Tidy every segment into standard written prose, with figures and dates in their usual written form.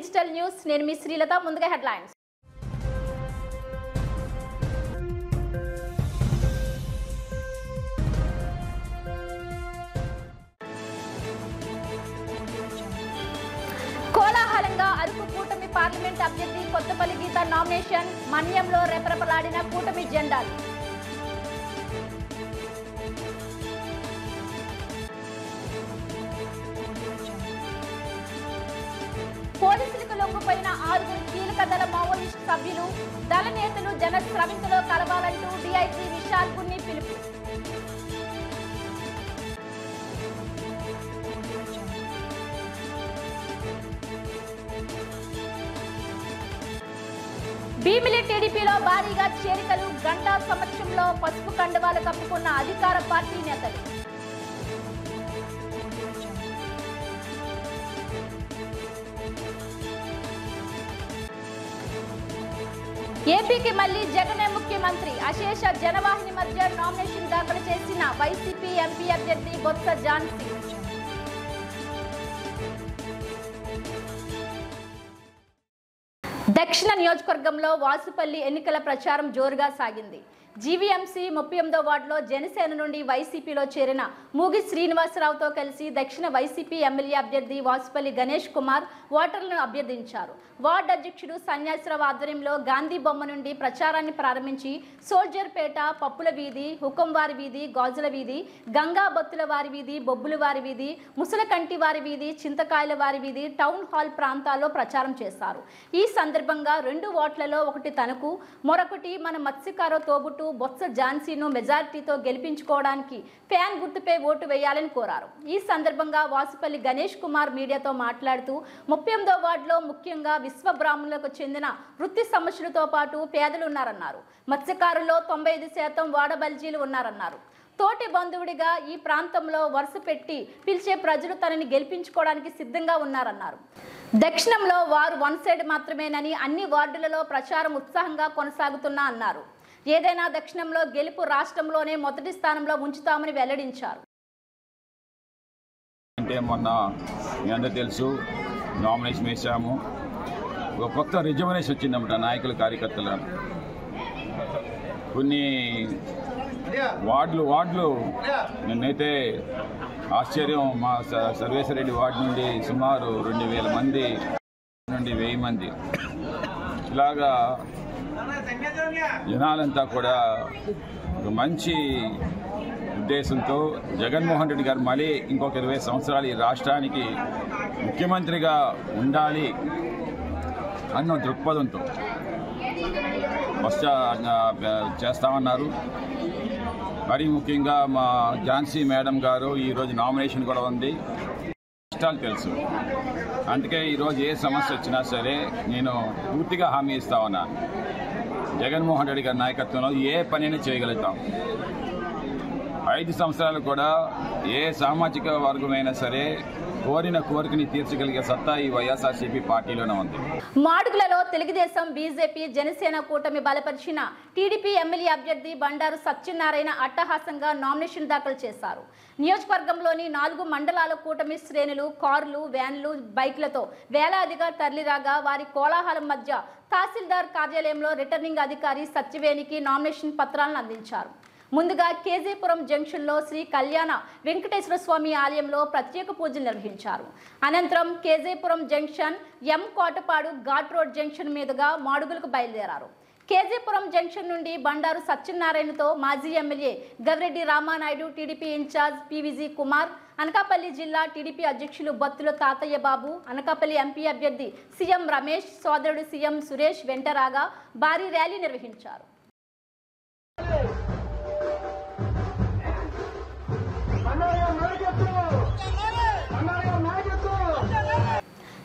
Digital news నేను మీ శ్రీలత ముందుగా headlines కోలాహలంగా అరకు కూటమి పార్లమెంట్ అభ్యర్థి కొత్తపల్లి గీత నామినేషన్ మన్యంలో రెపరెపలాడిన కూటమి జెండాలు పోలీసులకు లొంగిపోయిన 6 కీలక దళ మావోయిస్టు సభ్యులు దళ నేతలు జన స్రవింతలో కలవాలంటూ డీఐజీ విశాల్ గున్ని పిలుపు భీమిలి టీడీపీలో భారీగా చేరికలు గంటా సమక్షంలో పసుపు కండువాలు కప్పుకున్న అధికార పార్టీ నేతలు ఏపీకి మళ్లీ జగనే ముఖ్యమంత్రి అశేష జనవాహిని మధ్య నామినేషన్ దాఖలు చేసిన వైసీపీ ఎంపీ అభ్యర్థి బొత్స ఝాన్సీ దక్షిణ నియోజకవర్గంలో వాసుపల్లి ఎన్నికల ప్రచారం జోరుగా సాగింది. జీవీఎంసీ 38వ వార్డులో జనసేన నుండి వైసీపీలో చేరిన మూగి శ్రీనివాసరావుతో కలిసి దక్షిణ వైసీపీ ఎమ్మెల్యే అభ్యర్థి వాసుపల్లి గణేష్ కుమార్ ఓటర్లను అభ్యర్థించారు. వార్డు అధ్యక్షుడు సన్యాసిరావు ఆధ్వర్యంలో గాంధీ బొమ్మ నుండి ప్రచారాన్ని ప్రారంభించి సోల్జర్పేట, పప్పుల వీధి, హుకంవారి వీధి, గాజుల వీధి, గంగా బొత్తుల వారి వీధి, బొబ్బుల వారి వీధి, ముసలకంటి వారి వీధి, చింతకాయల వారి వీధి, టౌన్ హాల్ ప్రాంతాల్లో ప్రచారం చేశారు. ఈ సందర్భంగా 2 ఓట్లలో ఒకటి తనకు, మరొకటి మన మత్స్యకార తోబుట్టు బొత్స ఝాన్సీను మెజారిటీతో గెలిపించుకోవడానికి ఫ్యాన్ గుర్తుపై ఓటు వేయాలని కోరారు. ఈ సందర్భంగా వాసుపల్లి గణేష్ కుమార్ మీడియాతో మాట్లాడుతూ 38వ వార్డులో ముఖ్యంగా విశ్వ బ్రాహ్మణులకు చెందిన వృత్తి సమస్యలతో పాటు పేదలు ఉన్నారన్నారు. మత్స్యకారుల్లో 95% వాడబల్జీలు ఉన్నారన్నారు. తోటి బంధువుడిగా ఈ ప్రాంతంలో వరుస పెట్టి పిలిచే ప్రజలు తనని గెలిపించుకోవడానికి సిద్ధంగా ఉన్నారన్నారు. దక్షిణంలో వారు వన్ సైడ్ మాత్రమేనని అన్ని వార్డులలో ప్రచారం ఉత్సాహంగా కొనసాగుతున్నా అన్నారు. ఏదైనా దక్షిణంలో గెలుపు రాష్ట్రంలోనే మొదటి స్థానంలో ఉంచుతామని వెల్లడించారు. అంటే మొన్న మీ అందరూ తెలుసు నామినేషన్ వేసాము. ఒక కొత్త రిజర్వేషన్ వచ్చిందన్నమాట నాయకులు కార్యకర్తలు. కొన్ని వార్డులు నిన్నైతే ఆశ్చర్యం, మా సర్వేశ్వరరెడ్డి వార్డు నుండి సుమారు 2000 మంది నుండి 1000 మంది ఇలాగా జనాలంతా కూడా ఒక మంచి ఉద్దేశంతో జగన్మోహన్ రెడ్డి గారు మళ్ళీ ఇంకొక 20 సంవత్సరాలు ఈ రాష్ట్రానికి ముఖ్యమంత్రిగా ఉండాలి అన్న దృక్పథంతో చేస్తామన్నారు. మరీ ముఖ్యంగా మా ఝాన్సీ మేడం గారు ఈరోజు నామినేషన్ కూడా ఉంది. ఇష్టాలు తెలుసు, అందుకే ఈరోజు ఏ సమస్య వచ్చినా సరే నేను పూర్తిగా హామీ ఇస్తా ఉన్నాను. జగన్మోహన్ రెడ్డి గారి నాయకత్వంలో ఏ పనిని చేయగలుగుతాం. 5 సంవత్సరాలు కూడా ఏ సామాజిక వర్గమైనా సరే కోరిన కోరికని తీర్చగలిగే సత్తా ఈ వైఎస్ఆర్సీపీ పార్టీలోనే ఉంది. మాడుగులలో తెలుగుదేశం, బీజేపీ, జనసేన కూటమి బలపరిచిన టీడీపీ ఎమ్మెల్యే అభ్యర్థి బండారు సత్యనారాయణ అట్టహాసంగా నామినేషన్ దాఖలు చేశారు. నియోజకవర్గంలోని 4 మండలాల కూటమి శ్రేణులు కార్లు, వ్యాన్లు, బైక్లతో వేలాదిగా తరలిరాగా వారి కోలాహలం మధ్య తహసీల్దార్ కార్యాలయంలో రిటర్నింగ్ అధికారి సత్యవేణికి నామినేషన్ పత్రాలను అందించారు. ముందుగా కేజీపురం జంక్షన్లో శ్రీ కళ్యాణ వెంకటేశ్వర స్వామి ఆలయంలో ప్రత్యేక పూజలు నిర్వహించారు. అనంతరం KGPuram junction, M Kotapadu ghat road junction మీదుగా మాడుగులకు బయలుదేరారు. కేజీపురం జంక్షన్ నుండి బండారు సత్యనారాయణతో మాజీ MLA Gavireddy Ramanaidu, TDP incharge PVG Kumar, Anakapalli జిల్లా టీడీపీ అధ్యక్షులు బత్తుల తాతయ్య బాబు, అనకాపల్లి ఎంపీ అభ్యర్థి సీఎం రమేష్ సోదరుడు సీఎం సురేష్ వెంటరాగా భారీ ర్యాలీ నిర్వహించారు.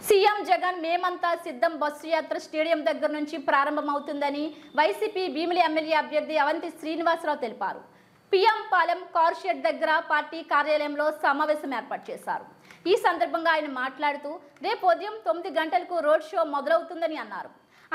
సీఎం జగన్ మేమంతా సిద్ధం బస్సు యాత్ర స్టేడియం దగ్గర నుంచి ప్రారంభమవుతుందని వైసీపీ భీమిలి ఎమ్మెల్యే అభ్యర్థి అవంతి శ్రీనివాసరావు తెలిపారు. పిఎం పాలెం కార్ షెడ్ దగ్గర పార్టీ కార్యాలయంలో సమావేశం ఏర్పాటు చేశారు. ఈ సందర్భంగా ఆయన మాట్లాడుతూ రేపు ఉదయం 9 గంటలకు రోడ్ షో మొదలవుతుందని అన్నారు.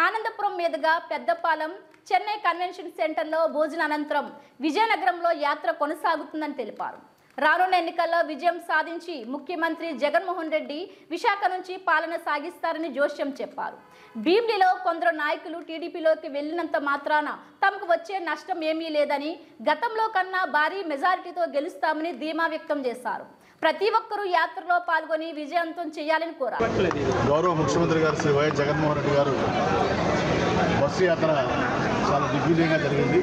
ఆనందపురం మీదుగా పెద్దపాలెం, చెన్నై కన్వెన్షన్ సెంటర్లో భోజన అనంతరం విజయనగరంలో యాత్ర కొనసాగుతుందని తెలిపారు. రానున్న ఎన్నికల్లో విజయం సాధించి ముఖ్యమంత్రి జగన్మోహన్ రెడ్డి విశాఖ నుంచి పాలన సాగిస్తారని జోస్యం చెప్పారు. భీమిలిలో కొందరు నాయకులు టీడీపీలోకి వెళ్లినంత మాత్రాన తమకు వచ్చే నష్టం ఏమీ లేదని, గతంలో కన్నా భారీ మెజారిటీతో గెలుస్తామని ధీమా వ్యక్తం చేశారు. ప్రతి ఒక్కరూ యాత్రలో పాల్గొని విజయవంతం చేయాలని కోరారు. గౌరవ ముఖ్యమంత్రి గారు శ్రీ వైఎస్ జగన్మోహన్ రెడ్డి గారు బస్సు యాత్ర చాలా దిగ్విజయంగా జరిగింది.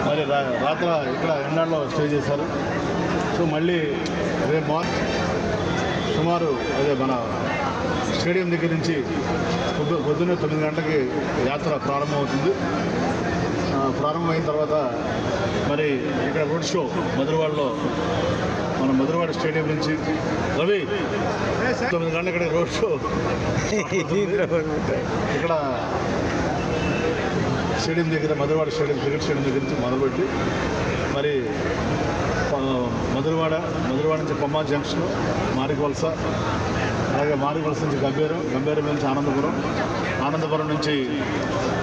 మరి రాత్ర ఇక్కడ ఎండాడలో స్టే చేశారు. సో మళ్ళీ రేపు మార్చ్ సుమారు మన స్టేడియం దగ్గర నుంచి పొద్దున్నే 9 గంటలకి యాత్ర ప్రారంభమవుతుంది. ప్రారంభమైన తర్వాత మరి ఇక్కడ రోడ్ షో మధురవాడలో మన మధురవాడ స్టేడియం నుంచి రవి 9 గంటల ఇక్కడ రోడ్ షో ఇక్కడ స్టేడియం దగ్గర మధురవాడ స్టేడియం క్రికెట్ స్టేడియం దగ్గర నుంచి మొదలుపెట్టి మరి మధురవాడ నుంచి పమ్మా జంక్షన్, మారివలస, అలాగే మారివలస నుంచి గంభీరం నుంచి ఆనందపురం నుంచి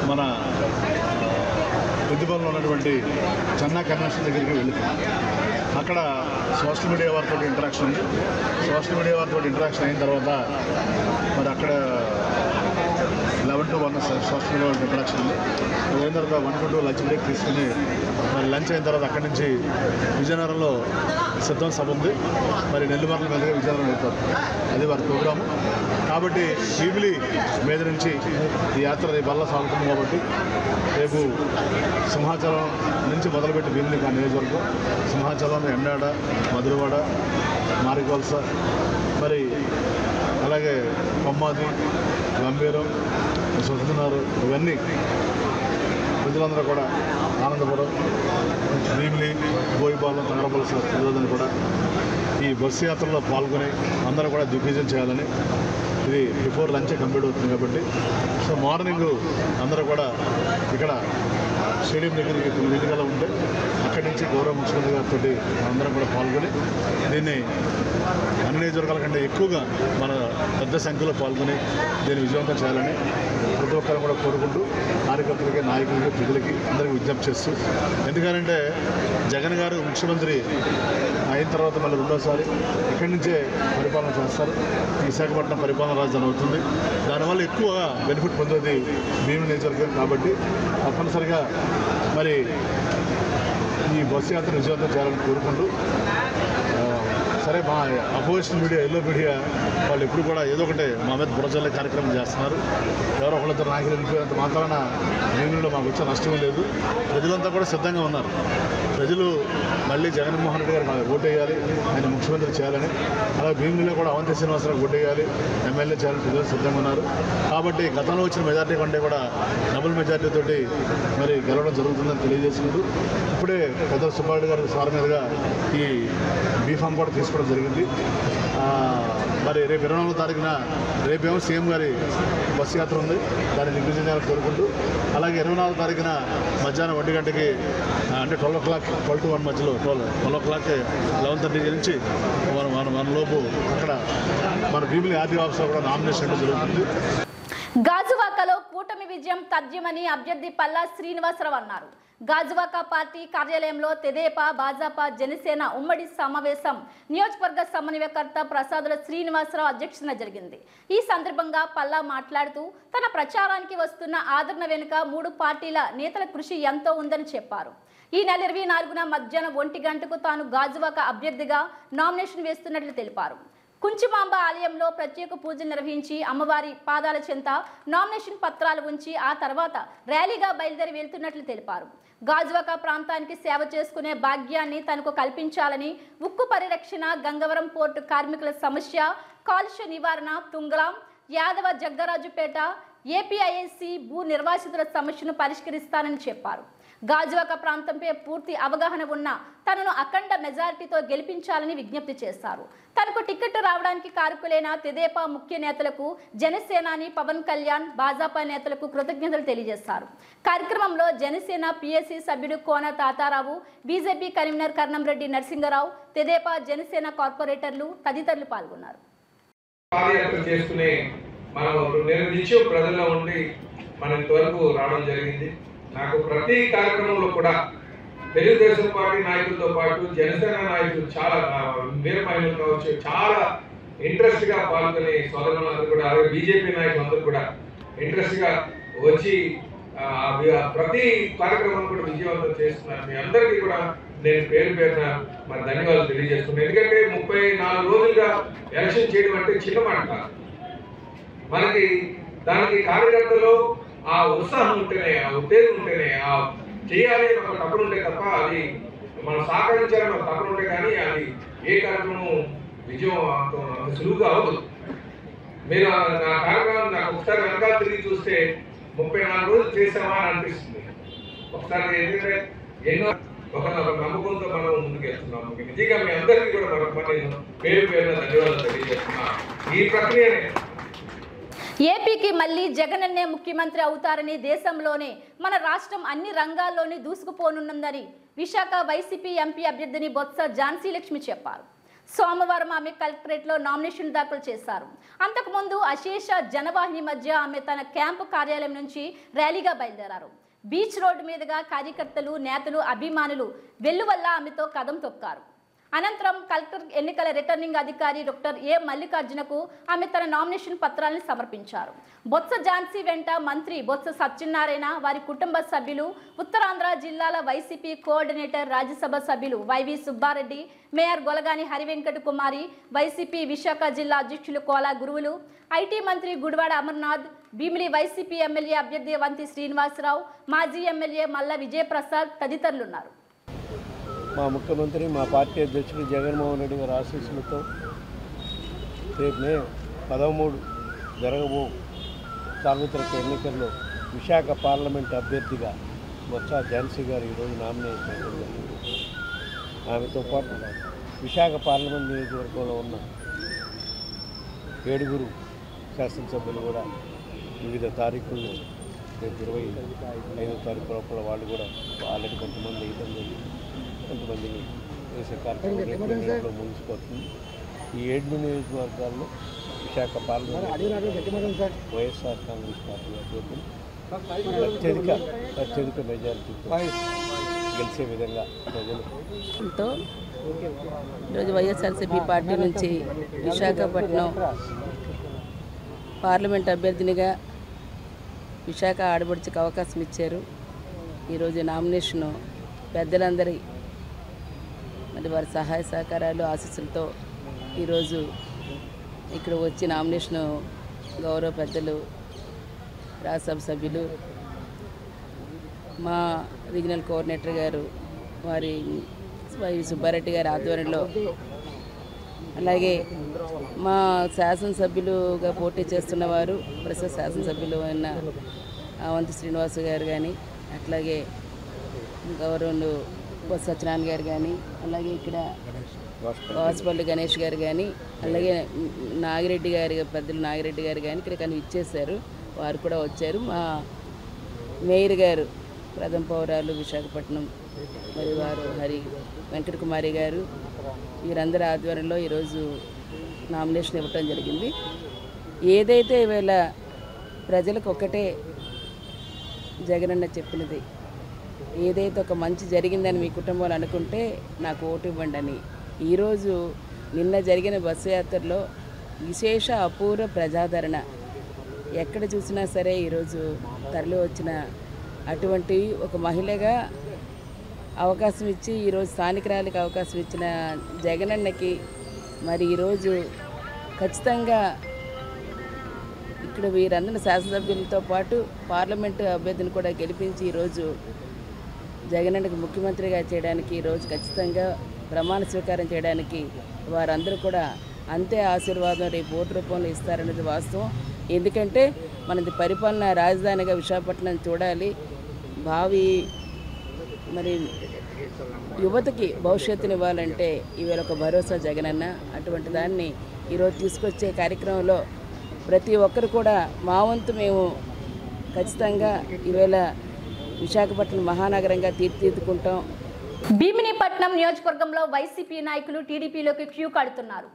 మన పెద్దపల్లిలో ఉన్నటువంటి చెన్నా కన్వెన్షన్ దగ్గరికి వెళ్ళిపోయాం. అక్కడ సోషల్ మీడియా వారితో ఇంటరాక్షన్ ఉంది. సోషల్ మీడియా వారితో ఇంటరాక్షన్ అయిన తర్వాత మరి అక్కడ 11 to 1 సోషల్ మీడియా వారితో ఇంటరాక్షన్ ఉంది. అది అయిన తర్వాత 1 to 2 లంచ్ బ్రేక్ తీసుకుని మరి లంచ్ అయిన తర్వాత అక్కడి నుంచి విజయనగరంలో సిద్ధం సభ ఉంది. మరి నెల్లిమర్ల మీదుగా విజయనగరం వెళ్తారు. అది వారి ప్రోగ్రాము. కాబట్టి భీమిలి మీద నుంచి ఈ యాత్ర రేపల్లా సాగుతుంది. కాబట్టి రేపు సింహాచలం నుంచి మొదలుపెట్టి భీమిలి నియోజకవర్గం, సింహాచలం, ఎండాడ, మధురవాడ, మారివలస, మరి అలాగే పమ్మాది, గంభీరం, సుఖతున్నారు, ఇవన్నీ ప్రజలందరూ కూడా ఆనందపురం, భీమిలి, బోయిపాలెం, తంగరపలస ప్రజలందరూ కూడా ఈ బస్సు యాత్రలో పాల్గొని అందరూ కూడా దిగ్విజయం చేయాలని. ఇది బిఫోర్ లంచ్ కంప్లీట్ అవుతుంది కాబట్టి సో మార్నింగ్ అందరూ కూడా ఇక్కడ స్టేడియం దగ్గరికి 9 గంటల ఉంటే అక్కడి నుంచి గౌరవ ముఖ్యమంత్రి గారితో అందరం కూడా పాల్గొని దీన్ని అన్ని నియోజకవర్గాల కంటే ఎక్కువగా మన పెద్ద సంఖ్యలో పాల్గొని దీన్ని విజయవంతం చేయాలని ప్రతి ఒక్కరు కూడా కోరుకుంటూ కార్యకర్తలకి, నాయకులకి, ప్రజలకి అందరికీ విజ్ఞప్తి చేస్తూ, ఎందుకంటే జగన్ గారు ముఖ్యమంత్రి అయిన తర్వాత మళ్ళీ రెండోసారి ఇక్కడి నుంచే పరిపాలన చేస్తారు. విశాఖపట్నం పరిపాలన రాజధాని అవుతుంది. దానివల్ల ఎక్కువగా బెనిఫిట్ పొందేది భీమిలి నియోజకవర్గం. కాబట్టి తప్పనిసరిగా మరి ఈ బస్సు యాత్ర విజయవంతం చేయాలని కోరుకుంటూ, సరే మా అపోజిషన్ మీడియా, ఎల్లో మీడియా వాళ్ళు ఎప్పుడు కూడా ఏదో ఒకటి మా మీద బురజల్లే కార్యక్రమం చేస్తున్నారు. ఎవరో ఒకళ్ళతో నాయకులు వెళ్ళిపోయినంత మాత్రాన భీమిలిలో మాకు వచ్చే నష్టం లేదు. ప్రజలంతా కూడా సిద్ధంగా ఉన్నారు. ప్రజలు మళ్ళీ జగన్మోహన్ రెడ్డి గారు ఓటు వేయాలి, ఆయన ముఖ్యమంత్రి చేయాలని, అలాగే భీమిలిలో కూడా అవంతి శ్రీనివాసరావు ఓటు వేయాలి, ఎమ్మెల్యే చేయాలని ప్రజలు సిద్ధంగా ఉన్నారు. కాబట్టి గతంలో వచ్చిన మెజార్టీ కంటే కూడా డబుల్ మెజార్టీ తోటి మరి గెలవడం జరుగుతుందని తెలియజేసుకుంటూ, ఇప్పుడే పెద్ద సుబ్బారెడ్డి గారి సార్ మీదుగా ఈ బీఫామ్ కూడా తీసుకోవడం జరిగింది. మరి రేపు 24వ తారీఖున రేపేమో సీఎం గారి బస్సు యాత్ర ఉంది, దాన్ని దిగ్విజయం చేయాలని కోరుకుంటూ, అలాగే 24వ తారీఖున మధ్యాహ్నం 1 గంటకి అంటే 12 o'clock 12 to 1 మధ్యలో 12 o'clock 11:30 నుంచి మన లోపు అక్కడ మన భీమిలి ఆర్డీ ఆఫీస్లో కూడా నామినేషన్ జరుగుతుంది. గాజువాకలో కూటమి విజయం తథ్యమని అభ్యర్థి పల్లా శ్రీనివాసరావు అన్నారు. గాజువాక పార్టీ కార్యాలయంలో తెదేపా, భాజపా, జనసేన ఉమ్మడి సమావేశం నియోజకవర్గ సమన్వయకర్త ప్రసాదుల శ్రీనివాసరావు అధ్యక్షతన జరిగింది. ఈ సందర్భంగా పల్లా మాట్లాడుతూ తన ప్రచారానికి వస్తున్న ఆదరణ వెనుక 3 పార్టీల నేతల కృషి ఎంతో ఉందని చెప్పారు. ఈ నెల 24న మధ్యాహ్నం 1 గంటకు తాను గాజువాక అభ్యర్థిగా నామినేషన్ వేస్తున్నట్లు తెలిపారు. కుంచిమాంబ ఆలయంలో ప్రత్యేక పూజలు నిర్వహించి అమ్మవారి పాదాల చెంత నామినేషన్ పత్రాలు ఉంచి ఆ తర్వాత ర్యాలీగా బయలుదేరి వెళ్తున్నట్లు తెలిపారు. గాజువాక ప్రాంతానికి సేవ చేసుకునే భాగ్యాన్ని తనకు కల్పించాలని, ఉక్కు పరిరక్షణ, గంగవరం పోర్టు కార్మికుల సమస్య, కాలుష్య నివారణ, తుంగలాం, యాదవ జగ్గరాజుపేట, ఏపీఐఎస్సి భూ నిర్వాసితుల సమస్యను పరిష్కరిస్తానని చెప్పారు. గాజువాక ప్రాంతంపై పూర్తి అవగాహన ఉన్న తనను అఖండ మెజారిటీతో గెలిపించాలని విజ్ఞప్తి చేశారు. తనకు టికెట్ రావడానికి కారకులైన తెదేపా ముఖ్య నేతలకు, జనసేనాని పవన్ కళ్యాణ్, భాజపా నేతలకు కృతజ్ఞతలు తెలియజేశారు. కార్యక్రమంలో జనసేన పిఎస్సి సభ్యుడు కోన తాతారావు, బీజేపీ కన్వీనర్ కర్ణంరెడ్డి నరసింగరావు, తెదేపా, జనసేన కార్పొరేటర్లు తదితరులు పాల్గొన్నారు. ప్రజల్లో ఉండి మన ఇంతవరకు రావడం జరిగింది. నాకు ప్రతి కార్యక్రమంలో కూడా తెలుగుదేశం పార్టీ నాయకులతో పాటు జనసేన నాయకులు చాలా వీర మహిళలు కావచ్చు చాలా ఇంట్రెస్ట్ గా పాల్గొని సోదరులందరూ కూడా అలాగే బీజేపీ నాయకులందరూ కూడా ఇంట్రెస్ట్ గా వచ్చి ప్రతి కార్యక్రమం కూడా విజయవంతం చేస్తున్నారు. మీ అందరికీ కూడా నేను పేరు పేరున మరి ధన్యవాదాలు తెలియజేస్తున్నాను. ఎందుకంటే 34 రోజులుగా ఎలక్షన్ చేయడం అంటే చిన్న మాట కాదు. మనకి దానికి కార్యకర్తలు ఆ ఉత్సాహం ఉంటేనే, ఆ ఉత్తేజం ఉంటేనే, ఆ చేయాలి అని ఒక తపన ఉంటే తప్ప అది మనం సహకరించాలని ఒక తపన ఉంటే కానీ అది ఏ కార్యక్రమం విజయం అంత సులువుగా అవ్వదు. మీరు నా కార్యక్రమం నాకు ఒకసారి వెనకాల తిరిగి చూస్తే 34 రోజులు చేసామా అని అనిపిస్తుంది. ఒకసారి ఎందుకంటే ఎన్నో ఒక నమ్మకంతో మనం ముందుకు వెళ్తున్నాం. నిజంగా మీ అందరికీ కూడా మరొక నేను పేరు పేరున ధన్యవాదాలు తెలియజేస్తున్నాను. ఈ ప్రక్రియనే ఏపీకి మళ్ళీ జగనన్నే ముఖ్యమంత్రి అవుతారని, దేశంలోనే మన రాష్ట్రం అన్ని రంగాల్లోని దూసుకుపోనున్నదని విశాఖ వైసీపీ ఎంపీ అభ్యర్థిని బొత్స ఝాన్సీ లక్ష్మి చెప్పారు. సోమవారం ఆమె కలెక్టరేట్లో నామినేషన్ దాఖలు చేశారు. అంతకుముందు అశేష జనవాహిని మధ్య ఆమె తన క్యాంపు కార్యాలయం నుంచి ర్యాలీగా బయలుదేరారు. బీచ్ రోడ్డు మీదుగా కార్యకర్తలు, నేతలు, అభిమానులు వెల్లువల్ల ఆమెతో కదం తొక్కారు. అనంతరం కలెక్టర్ ఎన్నికల రిటర్నింగ్ అధికారి డాక్టర్ ఏ మల్లికార్జునకు ఆమె తన నామినేషన్ పత్రాలను సమర్పించారు. బొత్స ఝాన్సీ వెంట మంత్రి బొత్స సత్యనారాయణ, వారి కుటుంబ సభ్యులు, ఉత్తరాంధ్ర జిల్లాల వైసీపీ కోఆర్డినేటర్, రాజ్యసభ సభ్యులు వైవి సుబ్బారెడ్డి, మేయర్ గొలగాని హరివెంకట కుమారి, వైసీపీ విశాఖ జిల్లా అధ్యక్షులు కోలా గురువులు, ఐటీ మంత్రి గుడివాడ అమర్నాథ్, భీమిలి వైసీపీ ఎమ్మెల్యే అభ్యర్థి వంతి శ్రీనివాసరావు, మాజీ ఎమ్మెల్యే మల్ల విజయప్రసాద్ తదితరులున్నారు. మా ముఖ్యమంత్రి, మా పార్టీ అధ్యక్షుడు జగన్మోహన్ రెడ్డి గారి ఆశీస్సులతో రేపు మే 13 జరగబో సార్వత్రిక ఎన్నికల్లో విశాఖ పార్లమెంట్ అభ్యర్థిగా బొత్స ఝాన్సీ గారు ఈరోజు నామినేషన్ చేయడం జరిగింది. ఆమెతో పాటు విశాఖ పార్లమెంట్ నియోజకవర్గంలో ఉన్న 7 శాసనసభ్యులు కూడా వివిధ తారీఖుల్లో రేపు 25వ తారీఖు లోపల వాళ్ళు కూడా ఆల్రెడీ కొంతమంది వేయడం జరిగింది. కొంతమందిని వేసే కార్యక్రమంలో ముగిసిపోతుంది. ఈ 7 నియోజకవర్గాల్లో విశాఖ పార్లమెంట్ వైఎస్ఆర్ కాంగ్రెస్ పార్టీ అభ్యర్థులు అత్యధిక మెజారిటీతో గెలిచే విధంగా ప్రజలు ఈరోజు వైఎస్ఆర్సీపీ పార్టీ నుంచి విశాఖపట్నం పార్లమెంట్ అభ్యర్థినిగా విశాఖ ఆడబడుచుకు అవకాశం ఇచ్చారు. ఈరోజు నామినేషను పెద్దలందరి మరి వారి సహాయ సహకారాలు, ఆశీస్సులతో ఈరోజు ఇక్కడ వచ్చి నామినేషను గౌరవ పెద్దలు, రాజ్యసభ సభ్యులు, మా రీజనల్ కోఆర్డినేటర్ గారు, వారి సుబ్బారెడ్డి గారి ఆధ్వర్యంలో, అలాగే మా శాసనసభ్యులుగా పోటీ చేస్తున్నవారు ప్రస్తుత శాసనసభ్యులు అయిన వంతి శ్రీనివాస్ గారు కానీ, అట్లాగే గౌరవులు బొత్స సత్యనారాయణ గారు కానీ, అలాగే ఇక్కడ వాసుపల్లి గణేష్ గారు కానీ, అలాగే నాగిరెడ్డి గారి పెద్దలు నాగిరెడ్డి గారు కానీ ఇక్కడ కానీ ఇచ్చేశారు. వారు కూడా వచ్చారు. మా మేయర్ గారు ప్రథమ పౌరాలు విశాఖపట్నం మరి వారు వెంకట కుమారి గారు, వీరందరి ఆధ్వర్యంలో ఈరోజు నామినేషన్ ఇవ్వటం జరిగింది. ఏదైతే ఈవేళ ప్రజలకు ఒకటే జగనన్న చెప్పినది, ఏదైతే ఒక మంచి జరిగిందని మీ కుటుంబాలు అనుకుంటే నాకు ఓటు ఇవ్వండి అని. ఈరోజు నిన్న జరిగిన బస్సు యాత్రలో విశేష అపూర్వ ప్రజాదరణ, ఎక్కడ చూసినా సరే ఈరోజు తరలి వచ్చిన అటువంటి ఒక మహిళగా అవకాశం ఇచ్చి ఈరోజు స్థానికురాలికి అవకాశం ఇచ్చిన జగనన్నకి మరి ఈరోజు ఖచ్చితంగా ఇక్కడ వీరందరి శాసనసభ్యులతో పాటు పార్లమెంటు అభ్యర్థిని కూడా గెలిపించి ఈరోజు జగనన్నకి ముఖ్యమంత్రిగా చేయడానికి ఈరోజు ఖచ్చితంగా ప్రమాణ స్వీకారం చేయడానికి వారందరూ కూడా అంతే ఆశీర్వాదం రేపు ఓటు రూపంలో ఇస్తారనేది వాస్తవం. ఎందుకంటే మనది పరిపాలన రాజధానిగా విశాఖపట్నం చూడాలి, భావి మరి యువతకి భవిష్యత్తుని ఇవ్వాలంటే ఈవేళ ఒక భరోసా జగనన్న. అటువంటి దాన్ని ఈరోజు తీసుకొచ్చే కార్యక్రమంలో ప్రతి ఒక్కరు కూడా మా వంతు మేము ఖచ్చితంగా ఈవేళ విశాఖపట్నం మహానగరంగా తీర్చిదిద్దుకుంటాం. భీమినిపట్నం నియోజకవర్గంలో వైసీపీ నాయకులు టీడీపీలోకి క్యూ కడుతున్నారు.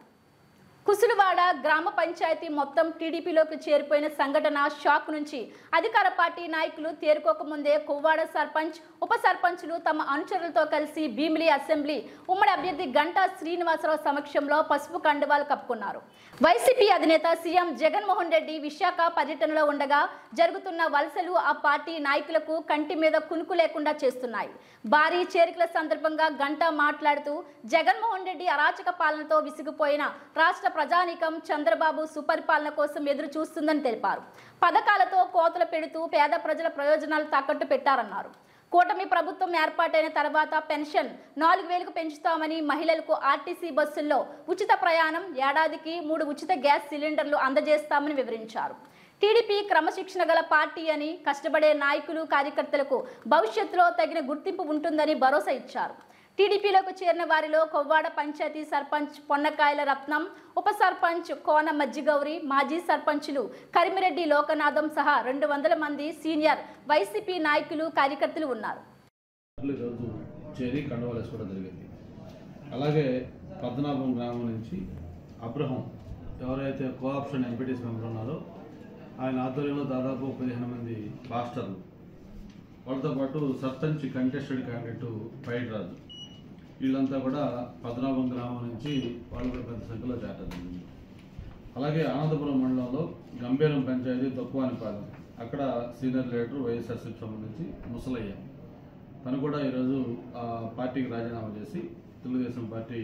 కుసులువాడ గ్రామ పంచాయతీ మొత్తం టీడీపీలోకి చేరిపోయిన సంఘటన షాక్ నుంచి అధికార పార్టీ నాయకులు తేరుకోకముందే కొవ్వాడ సర్పంచ్ ఉప సర్పంచులు తమ అనుచరులతో కలిసి భీమిలి అసెంబ్లీ ఉమ్మడి అభ్యర్థి గంటా శ్రీనివాసరావు సమక్షంలో పసుపు కండువాలు కప్పుకున్నారు. వైసీపీ అధినేత సీఎం జగన్మోహన్ రెడ్డి విశాఖ పర్యటనలో ఉండగా జరుగుతున్న వలసలు ఆ పార్టీ నాయకులకు కంటి మీద కునుకు లేకుండా చేస్తున్నాయి. భారీ చేరికల సందర్భంగా గంటా మాట్లాడుతూ జగన్మోహన్ రెడ్డి అరాచక పాలనతో విసిగిపోయిన రాష్ట్ర ప్రజానీకం చంద్రబాబు సుపరిపాలన కోసం ఎదురు చూస్తుందని తెలిపారు. పథకాలతో కోతలు పెడుతూ పేద ప్రజల ప్రయోజనాలు తాకట్టు పెట్టారన్నారు. కూటమి ప్రభుత్వం ఏర్పాటైన తర్వాత పెన్షన్ 4,000కు పెంచుతామని, మహిళలకు ఆర్టీసీ బస్సుల్లో ఉచిత ప్రయాణం, ఏడాదికి 3 ఉచిత గ్యాస్ సిలిండర్లు అందజేస్తామని వివరించారు. టీడీపీ క్రమశిక్షణ గల పార్టీ అని, కష్టపడే నాయకులు కార్యకర్తలకు భవిష్యత్తులో తగిన గుర్తింపు ఉంటుందని భరోసా ఇచ్చారు. టీడీపీలోకి చేరిన వారిలో కొవ్వాడ పంచాయతీ సర్పంచ్ పొన్నకాయల రత్నం, ఉప సర్పంచ్ కోన మజ్జిగౌరి, మాజీ సర్పంచులు కరిమిరెడ్డి లోకనాథం సహా 200 మంది సీనియర్ వైసీపీ నాయకులు కార్యకర్తలు ఉన్నారు. చేరి కండువాలు వేసుకోవడం జరిగింది. అలాగే పద్మనాభం గ్రామం నుంచి అబ్రహం ఎవరైతే కోఆప్షన్ ఎంపీటీసీ మెంబర్ ఉన్నారో ఆయన ఆధ్వర్యంలో దాదాపు 15 మంది పాస్టర్లు, వాళ్ళతో పాటు సర్పంచ్ కంటెస్టెడ్ క్యాండిడేట్ పైడిరాజు, వీళ్ళంతా కూడా పద్మనాభం గ్రామం నుంచి వాళ్ళు కూడా పెద్ద సంఖ్యలో చేరడం జరిగింది. అలాగే ఆనందపురం మండలంలో గంభీరం పంచాయతీ తక్కువానిపాలెం, అక్కడ సీనియర్ లీడర్ వైఎస్ఆర్సీకి సంబంధించి ముసలయ్య, తను కూడా ఈరోజు పార్టీకి రాజీనామా చేసి తెలుగుదేశం పార్టీ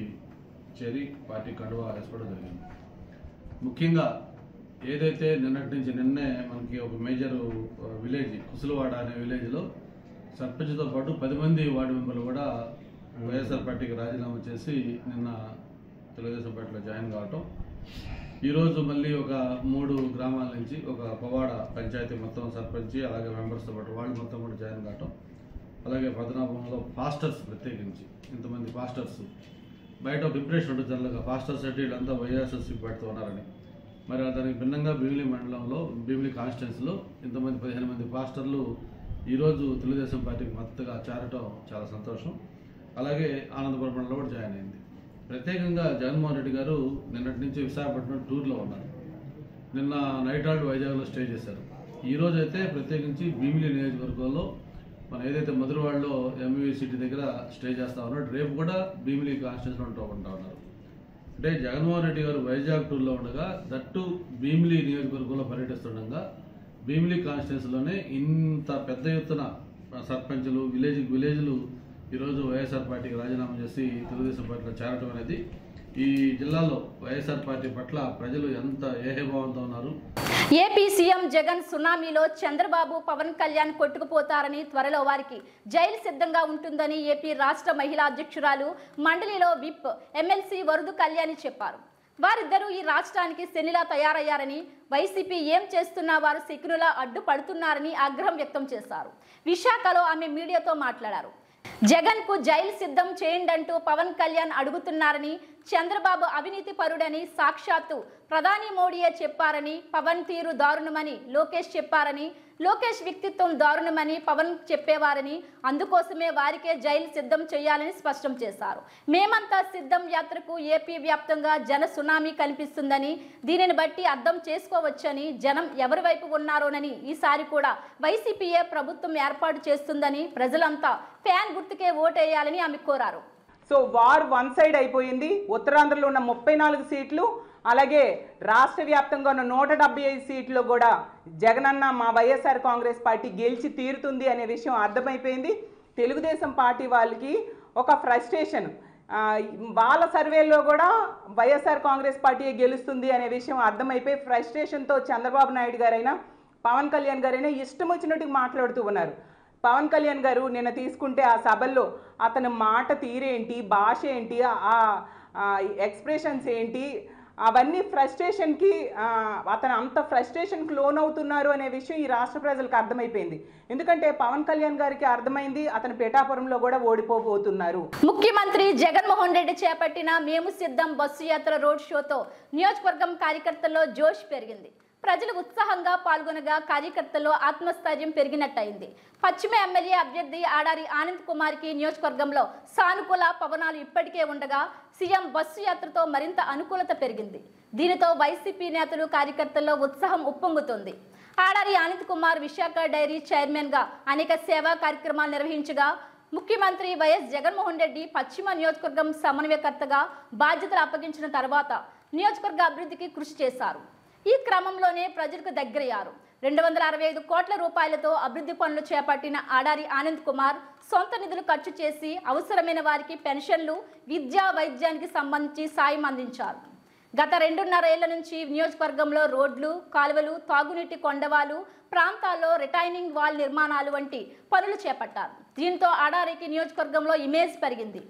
చేరి పార్టీ కండువా వేసుకోవడం జరిగింది. ముఖ్యంగా ఏదైతే నిన్నే మనకి ఒక మేజర్ విలేజ్ కుసులువాడ అనే విలేజ్లో సర్పంచ్తో పాటు 10 మంది వార్డు మెంబర్లు కూడా వైఎస్ఆర్ పార్టీకి రాజీనామా చేసి నిన్న తెలుగుదేశం పార్టీలో జాయిన్ కావటం, ఈరోజు మళ్ళీ ఒక 3 గ్రామాల నుంచి ఒక పవాడ పంచాయతీ మొత్తం సర్పంచ్ అలాగే మెంబర్స్తో పాటు వాళ్ళు మొత్తం కూడా జాయిన్ కావటం, అలాగే పద్మనాభంలో పాస్టర్స్ ప్రత్యేకించి ఇంతమంది పాస్టర్స్ బయట ఒక ఇంప్రెషన్ ఉంటుంది జనరల్గా పాస్టర్స్ అంటే వీళ్ళంతా వైఎస్ఆర్సీ పార్టీతో ఉన్నారని. మరి దానికి భిన్నంగా భీమిలి మండలంలో భీమిలి కాన్స్టిట్యున్సీలో ఇంతమంది 15 మంది పాస్టర్లు ఈరోజు తెలుగుదేశం పార్టీకి మద్దతుగా చేరటం చాలా సంతోషం. అలాగే ఆనందపురం మండలంలో కూడా జాయిన్ అయింది. ప్రత్యేకంగా జగన్మోహన్ రెడ్డి గారు నిన్నటి నుంచి విశాఖపట్నం టూర్లో ఉన్నారు. నిన్న నైట్ హాల్ట్ వైజాగ్లో స్టే చేశారు. ఈరోజు అయితే ప్రత్యేకించి భీమిలి నియోజకవర్గంలో మనం ఏదైతే మధురవాడలో ఎంవీ సిటీ దగ్గర స్టే చేస్తా ఉన్నాడు, రేపు కూడా భీమిలి కాన్స్టిట్యున్సీలో ఉంటా ఉన్నారు. అంటే జగన్మోహన్ రెడ్డి గారు వైజాగ్ టూర్లో ఉండగా దట్టు భీమిలి నియోజకవర్గంలో పర్యటిస్తుండగా భీమిలి కాన్స్టిట్యున్సీలోనే ఇంత పెద్ద ఎత్తున సర్పంచులు విలేజ్లు ఈరోజు వైఎస్ఆర్ పార్టీకి రాజీనామా చేసి తెలుగుదేశం పార్టీలో చేరటం అనేది ఈ జిల్లాలో వైఎస్ఆర్ పార్టీ పట్ల ప్రజలు ఎంత ఏహభావంతో ఉన్నారు. ఏపీ సీఎం జగన్ సునామీలో చంద్రబాబు పవన్ కళ్యాణ్ కొట్టుకుపోతారని, త్వరలో వారికి జైలు సిద్ధంగా ఉంటుందని ఏపీ రాష్ట్ర మహిళా అధ్యక్షురాలు మండలిలో విప్ ఎమ్మెల్సీ వరదు కళ్యాణి చెప్పారు. వారిద్దరూ ఈ రాష్ట్రానికి శనిలా తయారయ్యారని, వైసీపీ ఏం చేస్తున్నా వారు శకునులా అడ్డుపడుతున్నారని ఆగ్రహం వ్యక్తం చేశారు. విశాఖలో ఆమె మీడియాతో మాట్లాడారు. జగన్ కు జైలు సిద్ధం చేయండంటూ పవన్ కళ్యాణ్ అడుగుతున్నారని, చంద్రబాబు అవినీతి పరుడని సాక్షాత్తు ప్రధాని మోడీయే చెప్పారని, పవన్ తీరు దారుణమని లోకేష్ చెప్పారని, లోకేష్ వ్యక్తిత్వం దారుణమని పవన్ చెప్పేవారని, అందుకోసమే వారికే జైలు సిద్ధం చేయాలని స్పష్టం చేశారు. మేమంతా సిద్ధం యాత్రకు ఏపీ వ్యాప్తంగా జన సునామీ కనిపిస్తుందని, దీనిని బట్టి అర్థం చేసుకోవచ్చని, జనం ఎవరి వైపు ఉన్నారోనని, ఈసారి కూడా వైసీపీయే ప్రభుత్వం ఏర్పాటు చేస్తుందని, ప్రజలంతా ఫ్యాన్ గుర్తుకే ఓటేయాలని ఆమె కోరారు. సో వార్ వన్ సైడ్ అయిపోయింది. ఉత్తరాంధ్రలో ఉన్న 34 సీట్లు, అలాగే రాష్ట్ర వ్యాప్తంగా ఉన్న 175 సీట్లు కూడా జగనన్న మా వైఎస్ఆర్ కాంగ్రెస్ పార్టీ గెలిచి తీరుతుంది అనే విషయం అర్థమైపోయింది. తెలుగుదేశం పార్టీ వాళ్ళకి ఒక ఫ్రస్ట్రేషన్, వాళ్ళ సర్వేలో కూడా వైఎస్ఆర్ కాంగ్రెస్ పార్టీ గెలుస్తుంది అనే విషయం అర్థమైపోయి ఫ్రస్ట్రేషన్తో చంద్రబాబు నాయుడు గారైనా పవన్ కళ్యాణ్ గారైనా ఇష్టం వచ్చినట్టుగా మాట్లాడుతూ ఉన్నారు. పవన్ కళ్యాణ్ గారు నిన్న తీసుకుంటే ఆ సభల్లో అతని మాట తీరేంటి, భాష ఏంటి, ఆ ఎక్స్ప్రెషన్స్ ఏంటి, అవన్నీ ఫ్రస్ట్రేషన్కి అతను అంత ఫ్రస్ట్రేషన్కి లోన్ అవుతున్నారు అనే విషయం ఈ రాష్ట్ర ప్రజలకు అర్థమైపోయింది. ఎందుకంటే పవన్ కళ్యాణ్ గారికి అర్థమైంది అతను పిఠాపురంలో కూడా ఓడిపోబోతున్నారు. ముఖ్యమంత్రి జగన్మోహన్ రెడ్డి చేపట్టిన మేము సిద్ధం బస్సు యాత్ర రోడ్ షోతో నియోజకవర్గం కార్యకర్తల్లో జోష్ పెరిగింది. ప్రజలు ఉత్సాహంగా పాల్గొనగా కార్యకర్తల్లో ఆత్మస్థైర్యం పెరిగినట్టయింది. పశ్చిమ ఎమ్మెల్యే అభ్యర్థి ఆడారి ఆనంద్ కుమార్కి నియోజకవర్గంలో సానుకూల పవనాలు ఇప్పటికే ఉండగా సీఎం బస్సు యాత్రతో మరింత అనుకూలత పెరిగింది. దీనితో వైసీపీ నేతలు కార్యకర్తల్లో ఉత్సాహం ఉప్పొంగుతోంది. ఆడారి ఆనంద్ కుమార్ విశాఖ డైరీ చైర్మన్గా అనేక సేవా కార్యక్రమాలు నిర్వహించగా ముఖ్యమంత్రి వైఎస్ జగన్మోహన్ రెడ్డి పశ్చిమ నియోజకవర్గం సమన్వయకర్తగా బాధ్యతలు అప్పగించిన తర్వాత నియోజకవర్గ అభివృద్ధికి కృషి చేశారు. ఈ క్రమంలోనే ప్రజలకు దగ్గరయ్యారు. 265 కోట్ల రూపాయలతో అభివృద్ధి పనులు చేపట్టిన ఆడారి ఆనంద్ కుమార్ సొంత నిధులు ఖర్చు చేసి అవసరమైన వారికి పెన్షన్లు, విద్యా, వైద్యానికి సంబంధించి సాయం అందించారు. గత 2.5 ఏళ్ల నుంచి నియోజకవర్గంలో రోడ్లు, కాలువలు, తాగునీటి కొండవాలు ప్రాంతాల్లో రిటైనింగ్ వాల్ నిర్మాణాలు వంటి పనులు చేపట్టారు. దీంతో ఆడారికి నియోజకవర్గంలో ఇమేజ్ పెరిగింది.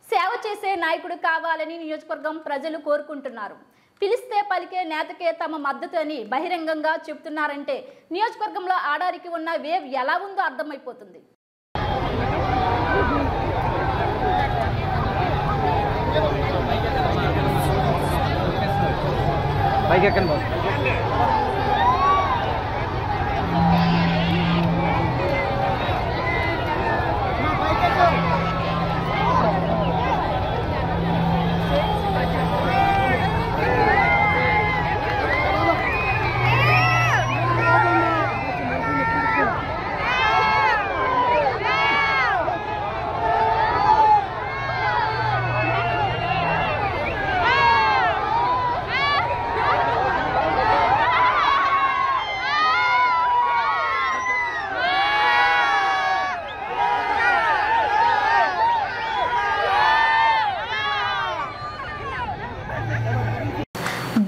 సేవ చేసే నాయకుడు కావాలని నియోజకవర్గం ప్రజలు కోరుకుంటున్నారు. పిలిస్తే పలికే నేతకే తమ మద్దతు అని బహిరంగంగా చెప్తున్నారంటే నియోజకవర్గంలో ఆడారికి ఉన్న వేవ్ ఎలా ఉందో అర్థమైపోతుంది.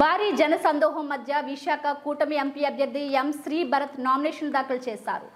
భారీ జనసందోహం మధ్య విశాఖ కూటమి ఎంపీ అభ్యర్థి ఎం శ్రీ భరత్ నామినేషన్ దాఖలు చేశారు.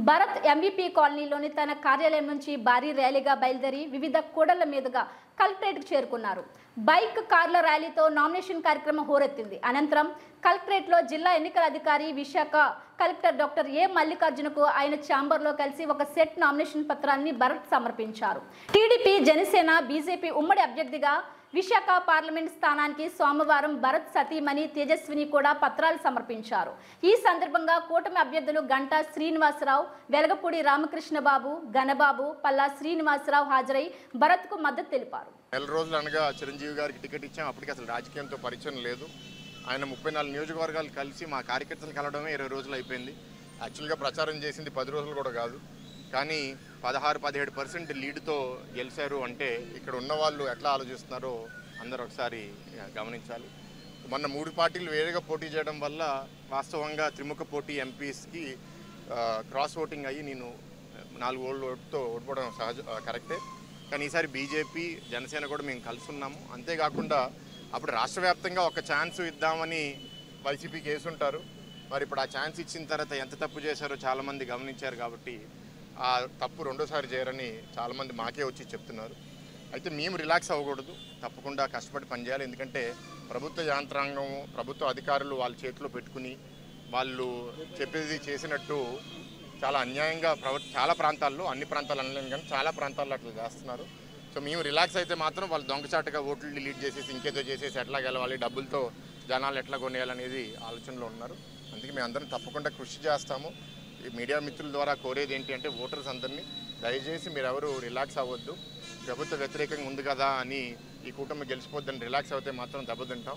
భరత్ ఎంవీపీ కాలనీలోని తన కార్యాలయం నుంచి భారీ ర్యాలీగా బయలుదేరి వివిధ కూడళ్ల మీదుగా కలెక్టరేట్కు చేరుకున్నారు. బైక్, కార్ల ర్యాలీతో నామినేషన్ కార్యక్రమం హోరెత్తింది. అనంతరం కలెక్టరేట్లో జిల్లా ఎన్నికల అధికారి విశాఖ కలెక్టర్ డాక్టర్ ఏ మల్లికార్జునకు ఆయన ఛాంబర్లో కలిసి ఒక సెట్ నామినేషన్ పత్రాన్ని భరత్ సమర్పించారు. టీడీపీ, జనసేన, బీజేపీ ఉమ్మడి అభ్యర్థిగా విశాఖ పార్లమెంట్ స్థానానికి సోమవారం భరత్ సతీమణి తేజస్విని కూడా పత్రాలు సమర్పించారు. ఈ సందర్భంగా కూటమి అభ్యర్థులు గంటా శ్రీనివాసరావు, వెలగపూడి రామకృష్ణబాబు, గణబాబు, పల్లా శ్రీనివాసరావు హాజరై భరత్కు మద్దతు తెలిపారు. నెల రోజులు అనగా చిరంజీవి గారికి టికెట్ ఇచ్చాం. అప్పటికి అసలు రాజకీయంతో పరిచయం లేదు. ఆయన 34 నియోజకవర్గాలు కలిసి మా కార్యకర్తలు కలవడమే 20 రోజులు అయిపోయింది. యాక్చువల్గా ప్రచారం చేసింది 10 రోజులు కూడా కాదు. కానీ 16-17% లీడ్తో గెలిచారు అంటే ఇక్కడ ఉన్న వాళ్ళు ఎట్లా ఆలోచిస్తున్నారో అందరూ ఒకసారి గమనించాలి. మొన్న 3 పార్టీలు వేరేగా పోటీ చేయడం వల్ల వాస్తవంగా త్రిముఖ పోటీ ఎంపీస్కి క్రాస్ ఓటింగ్ అయ్యి నేను 4 ఓటుతో ఓడిపోవడం కరెక్టే. కానీ ఈసారి బీజేపీ, జనసేన కూడా మేము కలిసి ఉన్నాము. అంతేకాకుండా అప్పుడు రాష్ట్ర వ్యాప్తంగా ఒక ఛాన్స్ ఇద్దామని వైసీపీకి వేసుంటారు. మరి ఇప్పుడు ఆ ఛాన్స్ ఇచ్చిన తర్వాత ఎంత తప్పు చేశారో చాలామంది గమనించారు. కాబట్టి ఆ తప్పు రెండోసారి చేయరని చాలామంది మాకే వచ్చి చెప్తున్నారు. అయితే మేము రిలాక్స్ అవ్వకూడదు, తప్పకుండా కష్టపడి పనిచేయాలి. ఎందుకంటే ప్రభుత్వ యంత్రాంగం, ప్రభుత్వ అధికారులు వాళ్ళ చేతిలో పెట్టుకుని వాళ్ళు చెప్పేది చేసినట్టు చాలా అన్యాయంగా చాలా ప్రాంతాల్లో, అన్ని ప్రాంతాలు అనలేము కానీ చాలా ప్రాంతాల్లో అట్లా చేస్తున్నారు. సో మేము రిలాక్స్ అయితే మాత్రం వాళ్ళు దొంగచాటుగా ఓట్లు డిలీట్ చేసేసి ఇంకేదో చేసేసి ఎట్లా గెలవాలి, డబ్బులతో జనాలు ఎట్లా కొనేయాలనేది ఆలోచనలో ఉన్నారు. అందుకే మేము అందరం తప్పకుండా కృషి చేస్తాము. ఈ మీడియా మిత్రుల ద్వారా కోరేది ఏంటి అంటే ఓటర్స్ అందరినీ దయచేసి మీరు ఎవరు రిలాక్స్ అవ్వద్దు. ప్రభుత్వ వ్యతిరేకంగా ఉంది కదా అని ఈ కూటమి గెలిచిపోద్దని రిలాక్స్ అవుతే మాత్రం దెబ్బతింటాం.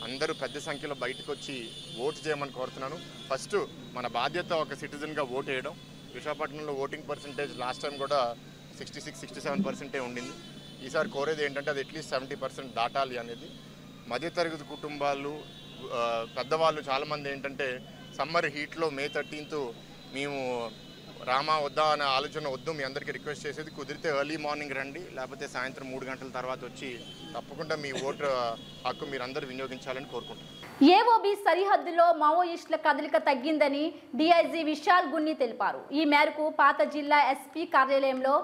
అందరూ పెద్ద సంఖ్యలో బయటకు వచ్చి ఓటు చేయమని కోరుతున్నాను. ఫస్ట్ మన బాధ్యత ఒక సిటిజన్గా ఓటు వేయడం. విశాఖపట్నంలో ఓటింగ్ పర్సంటేజ్ లాస్ట్ టైం కూడా 66-67% ఉండింది. ఈసారి కోరేది ఏంటంటే అది అట్లీస్ట్ 70% దాటాలి అనేది. మధ్యతరగతి కుటుంబాలు, పెద్దవాళ్ళు చాలామంది ఏంటంటే సమ్మర్ హీట్లో May 13th మేము రామా వద్దా అనే ఆలోచన వద్దు. మీ అందరికీ రిక్వెస్ట్ చేసేది కుదిరితే ఎర్లీ మార్నింగ్ రండి, లేకపోతే సాయంత్రం 3 గంటల తర్వాత వచ్చి తప్పకుండా మీ ఓటు హక్కు మీరు అందరూ వినియోగించాలని కోరుకుంటున్నాను. ఏఓబీ సరిహద్దులో మావోయిస్టుల కదలిక తగ్గిందని డీఐజీ విశాల్ గున్ని తెలిపారు. ఈ మేరకు పాత జిల్లా ఎస్పీ కార్యాలయంలో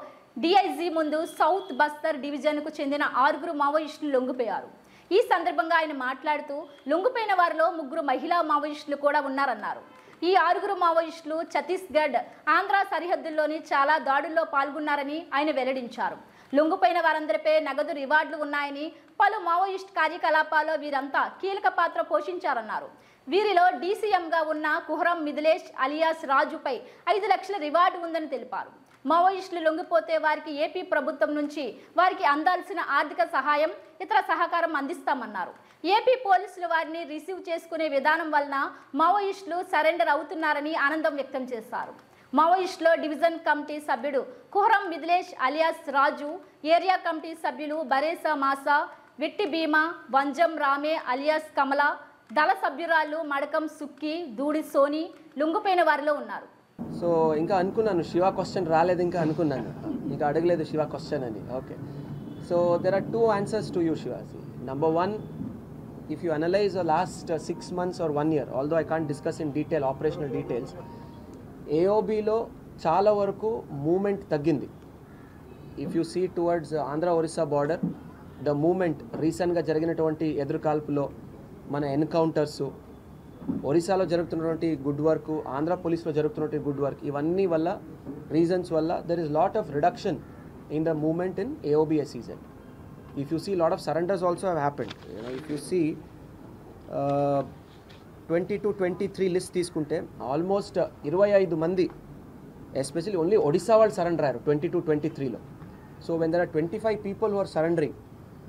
డీఐజీ ముందు సౌత్ బస్తర్ డివిజన్కు చెందిన 6 మావోయిస్టులు లొంగిపోయారు. ఈ సందర్భంగా ఆయన మాట్లాడుతూ లొంగిపోయిన వారిలో 3 మహిళా మావోయిస్టులు కూడా ఉన్నారన్నారు. ఈ 6 మావోయిస్టులు ఛత్తీస్గఢ్, ఆంధ్ర సరిహద్దుల్లోని చాలా దాడుల్లో పాల్గొన్నారని ఆయన వెల్లడించారు. లొంగిపోయిన వారందరిపై నగదు రివార్డులు ఉన్నాయని, పలు మావోయిస్ట్ కార్యకలాపాల్లో వీరంతా కీలక పాత్ర పోషించారన్నారు. వీరిలో డీసీఎంగా ఉన్న కుహరం మిథిలేష్ అలియాస్ రాజుపై 5 లక్షల రివార్డు ఉందని తెలిపారు. మావోయిస్టులు లొంగిపోతే వారికి ఏపీ ప్రభుత్వం నుంచి వారికి అందాల్సిన ఆర్థిక సహాయం, ఇతర సహకారం అందిస్తామన్నారు. ఏపీ పోలీసులు వారిని రిసీవ్ చేసుకునే విధానం వలన మావోయిస్టులు సరెండర్ అవుతున్నారని ఆనందం వ్యక్తం చేశారు. మావోయిస్టులో డివిజన్ కమిటీ సభ్యుడు కుహరం మిథిలేష్ అలియాస్ రాజు, ఏరియా కమిటీ సభ్యులు బరేసా మాసా, వెట్టి భీమా, వంజం రామే అలియాస్ కమల, దళ సభ్యురాలు మడకం సుక్కి, దూడి సోని లొంగిపోయిన వారిలో ఉన్నారు. సో ఇంకా అనుకున్నాను శివ క్వశ్చన్ రాలేదు, ఇంకా అనుకున్నాను ఇంకా అడగలేదు శివ క్వశ్చన్ అని. Okay, so there are 2 answers to you, Shiva. Number 1, if you analyze the last 6 months or 1 year, although I can't discuss in detail operational details, AOBలో చాలా వరకు మూమెంట్ తగ్గింది. If you see towards Andhra Orissa border, the movement రీసెంట్గా జరిగినటువంటి ఎదురుకాల్పులో మన ఎన్కౌంటర్సు, ఒరిస్సాలో జరుగుతున్నటువంటి good work, Andhra పోలీస్లో జరుగుతున్నటువంటి గుడ్ వర్క్, ఇవన్నీ వల్ల రీజన్స్ వల్ల there is lot of reduction in the movement in AOBSEZ. If you see lot of surrenders also have happened. If you see 22-23 list తీసుకుంటే ఆల్మోస్ట్ 25 మంది ఎస్పెషల్లీ ఓన్లీ ఒడిస్సా వాళ్ళు surrender అయ్యారు 22-23లో. So when there are 25 people who are surrendering,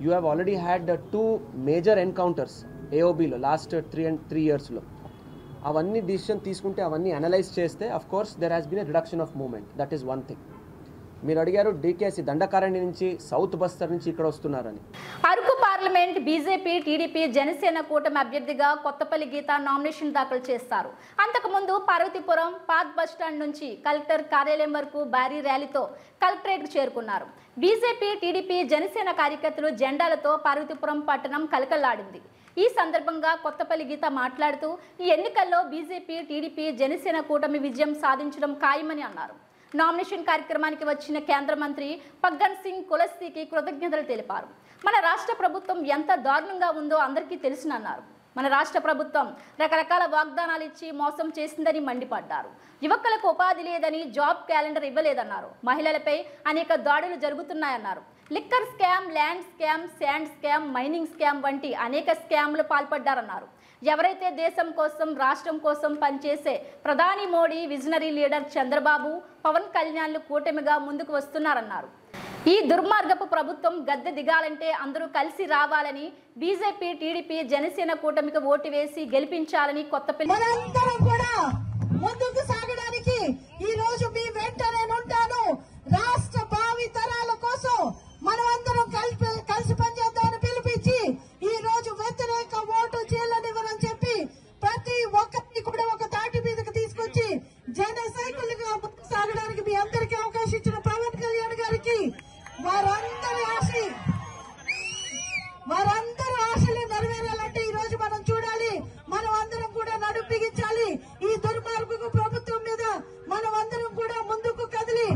you have already had 2 major encounters AOBలో last 3 yearsలో. అవన్నీ decision తీసుకుంటే అవన్నీ అనలైజ్ చేస్తే of course there has been a reduction of movement. That is one thing. మీరు అడిగారు డీకేసీ దండకారణ్య నుంచి south Bastar నుంచి ఇక్కడ వస్తున్నారని. Araku parliament BJP, TDP, Janasena కూటమి అభ్యర్థిగా కొత్తపల్లి గీత నామినేషన్ దాఖలు చేస్తారు. అంతకుముందు పార్వతీపురం పాత్ బస్టాండ్ నుంచి కలెక్టర్ కార్యాలయం వరకు భారీ ర్యాలీతో కలెక్టరేట్ చేరుకున్నారు. బీజేపీ, టీడీపీ, జనసేన కార్యకర్తలు జెండాలతో పార్వతీపురం పట్టణం కలకల్లాడింది. ఈ సందర్భంగా కొత్తపల్లి గీత మాట్లాడుతూ ఈ ఎన్నికల్లో బీజేపీ, టీడీపీ, జనసేన కూటమి విజయం సాధించడం ఖాయమని అన్నారు. నామినేషన్ కార్యక్రమానికి వచ్చిన కేంద్ర మంత్రి ఫగ్గన్ సింగ్ కులస్తీకి కృతజ్ఞతలు తెలిపారు. మన రాష్ట్ర ప్రభుత్వం ఎంత దారుణంగా ఉందో అందరికీ తెలుసునన్నారు. మన రాష్ట్ర ప్రభుత్వం రకరకాల వాగ్దానాలు ఇచ్చి మోసం చేసిందని మండిపడ్డారు. యువకులకు ఉపాధి లేదని, జాబ్ క్యాలెండర్ ఇవ్వలేదన్నారు. మహిళలపై అనేక దాడులు జరుగుతున్నాయన్నారు. Liquor scam, land scam, sand scam, mining scam వంటి అనేక స్కామ్లు పాల్పడ్డారన్నారు. ఎవరైతే దేశం కోసం, రాష్ట్రం కోసం పనిచేసే ప్రధాని మోడీ, విజనరీ లీడర్ చంద్రబాబు, పవన్ కళ్యాణ్లు కూటమిగా ముందుకు వస్తున్నారన్నారు. ఈ దుర్మార్గపు ప్రభుత్వం గద్దె దిగాలంటే అందరూ కలిసి రావాలని, బీజేపీ, టీడీపీ, జనసేన కూటమికి ఓటు వేసి గెలిపించాలని కొత్తపల్లి ముందుకు సాగడానికి ఈ రోజు మీ వెంట నేనుంటాను. రాష్ట్ర భావి తరాల కోసం మనం అందరం కలిసి పనిచేద్దామని పిలిపించి ఈ రోజు వ్యతిరేక ఓటు చీలనివ్వరని చెప్పి ప్రతి ఒక్కరిని కూడా ఒక తాటి మీదకి తీసుకొచ్చి జన సైకిల్గా ముందుకు సాగడానికి మీ అందరికీ అవకాశం ఇచ్చిన పవన్ కళ్యాణ్ గారికి వారందరి ఆశలు నెరవేరాలంటే ఈ రోజు మనం చూడాలి. మనం అందరం కూడా నడుం బిగించాలి. ఈ దుర్మార్గపు ప్రభుత్వం మీద మనం అందరం కూడా ముందుకు కదిలి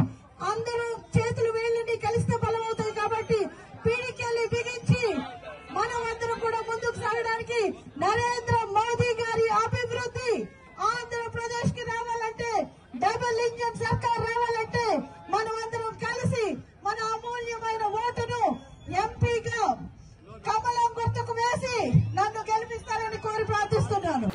అందరూ చేతులు వేళ్ళని కలిస్తే బలం అవుతాయి. కాబట్టి పీడికెళ్ళి బిగించి మనం అందరం కూడా ముందుకు సాగడానికి నరేంద్ర మోదీ గారి అభివృద్ధి ఆంధ్రప్రదేశ్ కి రావాలంటే, డబుల్ ఇంజన్ సర్కార్ రావాలంటే మనం అందరం కలిసి మన అమూల్యమైన ఓటును ఎంపీగా కమలం గుర్తుకు వేసి నన్ను గెలిపిస్తారని కోరి ప్రార్థిస్తున్నాను.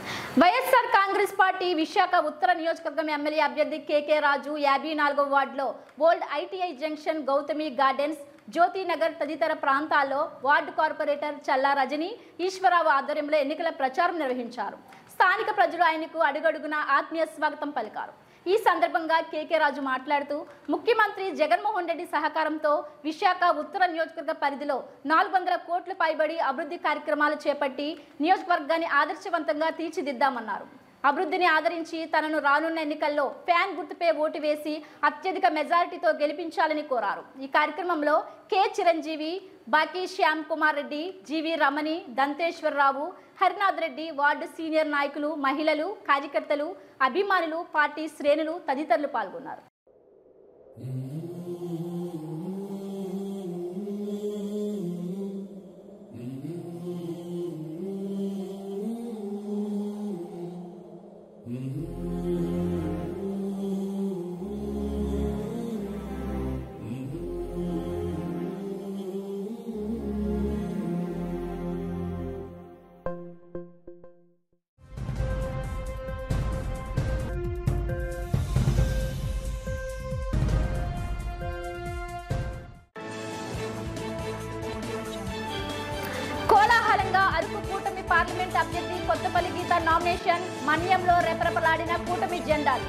వైఎస్ఆర్ కాంగ్రెస్ పార్టీ విశాఖ ఉత్తర నియోజకవర్గం ఎమ్మెల్యే అభ్యర్థి కేకే రాజు 54వ వార్డులో old ITI junction, Gautami gardens, Jyothinagar తదితర ప్రాంతాల్లో వార్డు కార్పొరేటర్ చల్లా రజని, ఈశ్వరరావు ఆధ్వర్యంలో ఎన్నికల ప్రచారం నిర్వహించారు. స్థానిక ప్రజలు ఆయనకు అడుగడుగునా ఆత్మీయ స్వాగతం పలికారు. ఈ సందర్భంగా కేకే రాజు మాట్లాడుతూ ముఖ్యమంత్రి జగన్మోహన్ రెడ్డి సహకారంతో విశాఖ ఉత్తర నియోజకవర్గ పరిధిలో 400 కోట్లు పైబడి అభివృద్ధి కార్యక్రమాలు చేపట్టి నియోజకవర్గాన్ని ఆదర్శవంతంగా తీర్చిదిద్దామన్నారు. అభివృద్ధిని ఆదరించి తనను రానున్న ఎన్నికల్లో ఫ్యాన్ గుర్తుపై ఓటు వేసి అత్యధిక మెజారిటీతో గెలిపించాలని కోరారు. ఈ కార్యక్రమంలో కె చిరంజీవి, బాకీ శ్యామ్ కుమార్ రెడ్డి, జీవి రమణి, దంతేశ్వరరావు, హరినాథ్ రెడ్డి, వార్డు సీనియర్ నాయకులు, మహిళలు, కార్యకర్తలు, అభిమానులు, పార్టీ శ్రేణులు తదితరులు పాల్గొన్నారు. పార్లమెంట్ అభ్యర్థి కొత్తపల్లి గీత నామినేషన్, మన్యంలో రెపరెపలాడిన కూటమి జెండాలు.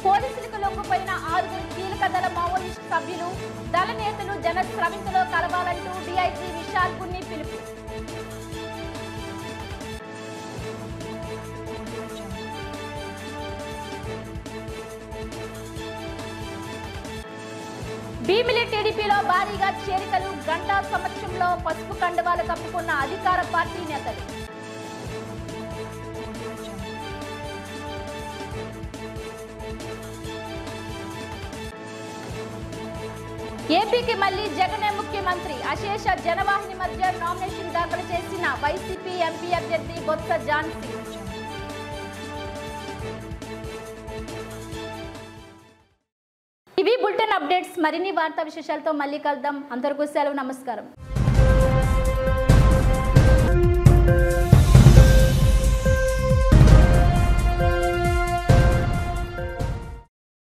పోలీసులకు లొంగిపోయిన 6 కీలక దళ మావోయిస్ట్ సభ్యులు, దళ నేతలు జన స్రవింతలో కలవాలంటూ డీఐజీ విశాల్ గున్ని పిలుపు. భీమిలి టీడీపీలో భారీగా చేరికలు, గంటా సమక్షంలో పసుపు కండువాలు కప్పుకున్న అధికార పార్టీ నేతలు. ఏపీకి మళ్లీ జగనే ముఖ్యమంత్రి, అశేష జనవాహిని మధ్య నామినేషన్ దాఖలు చేసిన వైసీపీ ఎంపీ అభ్యర్థి బొత్స ఝాన్సీ. ఇవి బులెటిన్ అప్డేట్స్. మరిన్ని వార్తా విశేషాలతో మళ్ళీ కలుద్దాం. అందరికీ సెలవు. నమస్కారం.